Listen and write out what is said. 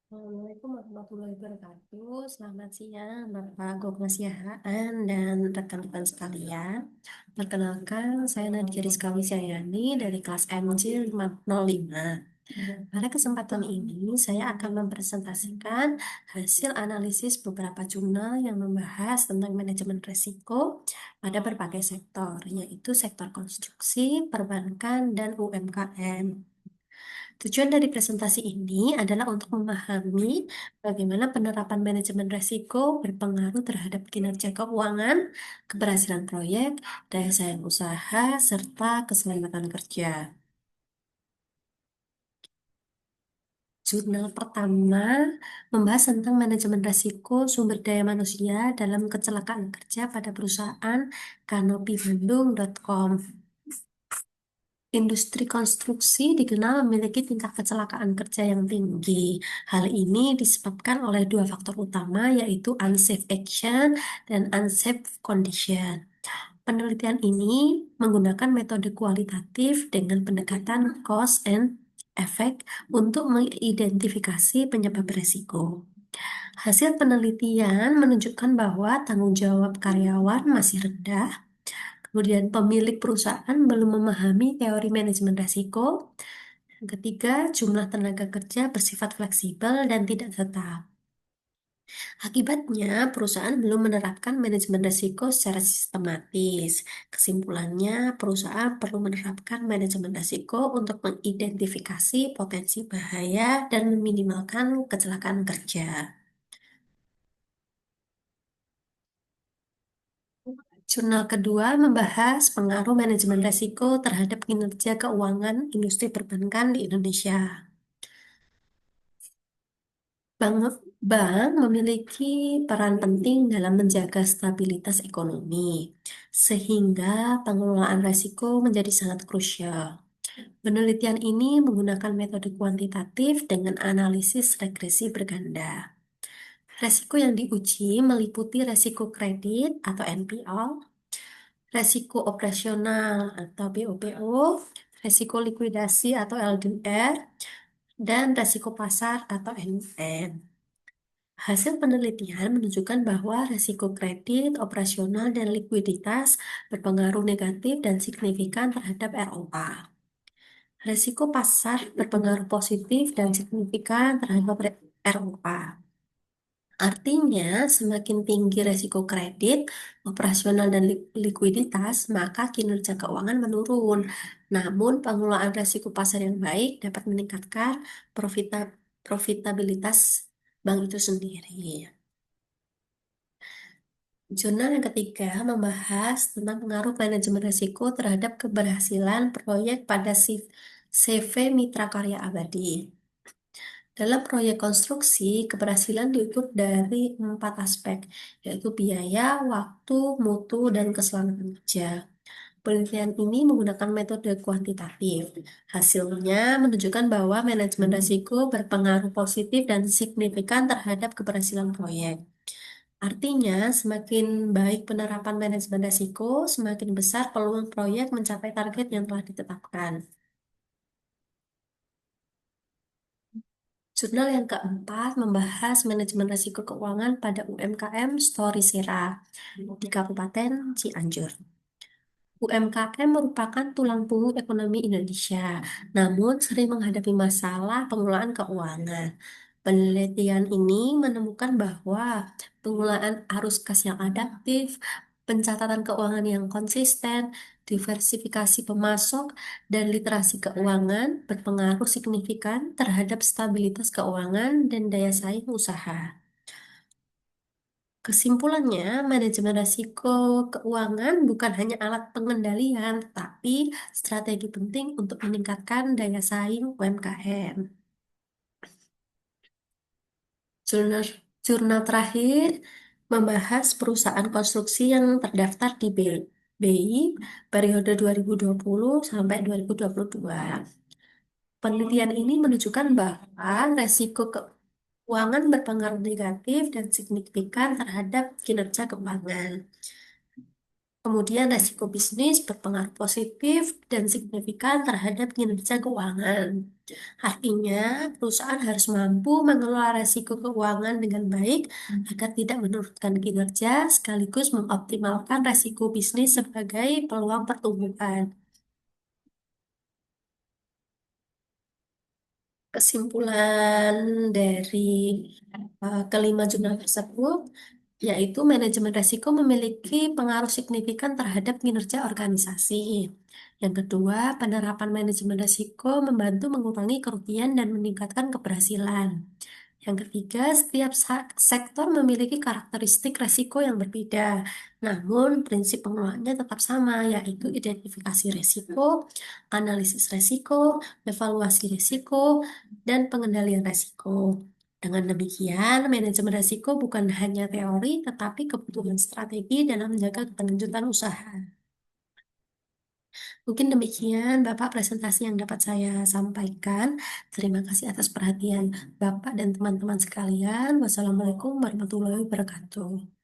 Assalamualaikum warahmatullahi wabarakatuh. Selamat siang, Bapak Gubernur Siahaan dan rekan-rekan sekalian. Perkenalkan, saya Nadia Rizka Wisyayani dari kelas MJ 505. Pada kesempatan ini, saya akan mempresentasikan hasil analisis beberapa jurnal yang membahas tentang manajemen risiko pada berbagai sektor, yaitu sektor konstruksi, perbankan, dan UMKM. Tujuan dari presentasi ini adalah untuk memahami bagaimana penerapan manajemen risiko berpengaruh terhadap kinerja keuangan, keberhasilan proyek, daya saing usaha, serta keselamatan kerja. Jurnal pertama membahas tentang manajemen risiko sumber daya manusia dalam kecelakaan kerja pada perusahaan kanopibandung.com. Industri konstruksi dikenal memiliki tingkat kecelakaan kerja yang tinggi. Hal ini disebabkan oleh dua faktor utama, yaitu unsafe action dan unsafe condition. Penelitian ini menggunakan metode kualitatif dengan pendekatan cause and effect untuk mengidentifikasi penyebab risiko. Hasil penelitian menunjukkan bahwa tanggung jawab karyawan masih rendah. Kemudian pemilik perusahaan belum memahami teori manajemen risiko. Yang ketiga, jumlah tenaga kerja bersifat fleksibel dan tidak tetap. Akibatnya, perusahaan belum menerapkan manajemen risiko secara sistematis. Kesimpulannya, perusahaan perlu menerapkan manajemen risiko untuk mengidentifikasi potensi bahaya dan meminimalkan kecelakaan kerja. Jurnal kedua membahas pengaruh manajemen risiko terhadap kinerja keuangan industri perbankan di Indonesia. Bank, bank memiliki peran penting dalam menjaga stabilitas ekonomi, sehingga pengelolaan risiko menjadi sangat krusial. Penelitian ini menggunakan metode kuantitatif dengan analisis regresi berganda. Resiko yang diuji meliputi resiko kredit atau NPL, resiko operasional atau BOPO, resiko likuidasi atau LDR, dan resiko pasar atau NN. Hasil penelitian menunjukkan bahwa resiko kredit, operasional, dan likuiditas berpengaruh negatif dan signifikan terhadap ROA. Resiko pasar berpengaruh positif dan signifikan terhadap ROA. Artinya, semakin tinggi resiko kredit, operasional, dan likuiditas, maka kinerja keuangan menurun. Namun, pengelolaan resiko pasar yang baik dapat meningkatkan profitabilitas bank itu sendiri. Jurnal yang ketiga membahas tentang pengaruh manajemen risiko terhadap keberhasilan proyek pada CV Mitra Karya Abadi. Dalam proyek konstruksi, keberhasilan diukur dari 4 aspek, yaitu biaya, waktu, mutu, dan keselamatan kerja. Penelitian ini menggunakan metode kuantitatif. Hasilnya menunjukkan bahwa manajemen risiko berpengaruh positif dan signifikan terhadap keberhasilan proyek. Artinya, semakin baik penerapan manajemen risiko, semakin besar peluang proyek mencapai target yang telah ditetapkan. Jurnal yang keempat membahas manajemen risiko keuangan pada UMKM Storisera di Kabupaten Cianjur. UMKM merupakan tulang punggung ekonomi Indonesia, namun sering menghadapi masalah pengelolaan keuangan. Penelitian ini menemukan bahwa pengelolaan arus kas yang adaptif, pencatatan keuangan yang konsisten, diversifikasi pemasok, dan literasi keuangan berpengaruh signifikan terhadap stabilitas keuangan dan daya saing usaha. Kesimpulannya, manajemen risiko keuangan bukan hanya alat pengendalian, tapi strategi penting untuk meningkatkan daya saing UMKM. Jurnal, jurnal terakhir membahas perusahaan konstruksi yang terdaftar di BI periode 2020 sampai 2022. Penelitian ini menunjukkan bahwa resiko keuangan berpengaruh negatif dan signifikan terhadap kinerja keuangan. Kemudian resiko bisnis berpengaruh positif dan signifikan terhadap kinerja keuangan. Artinya, perusahaan harus mampu mengelola resiko keuangan dengan baik agar tidak menurunkan kinerja sekaligus mengoptimalkan resiko bisnis sebagai peluang pertumbuhan. Kesimpulan dari kelima jurnal tersebut, yaitu manajemen risiko memiliki pengaruh signifikan terhadap kinerja organisasi. Yang kedua, penerapan manajemen risiko membantu mengurangi kerugian dan meningkatkan keberhasilan. Yang ketiga, setiap sektor memiliki karakteristik resiko yang berbeda. Namun, prinsip pengelolaannya tetap sama, yaitu identifikasi risiko, analisis risiko, evaluasi risiko, dan pengendalian risiko. Dengan demikian, manajemen risiko bukan hanya teori, tetapi kebutuhan strategi dalam menjaga keberlanjutan usaha. Mungkin demikian Bapak presentasi yang dapat saya sampaikan. Terima kasih atas perhatian Bapak dan teman-teman sekalian. Wassalamualaikum warahmatullahi wabarakatuh.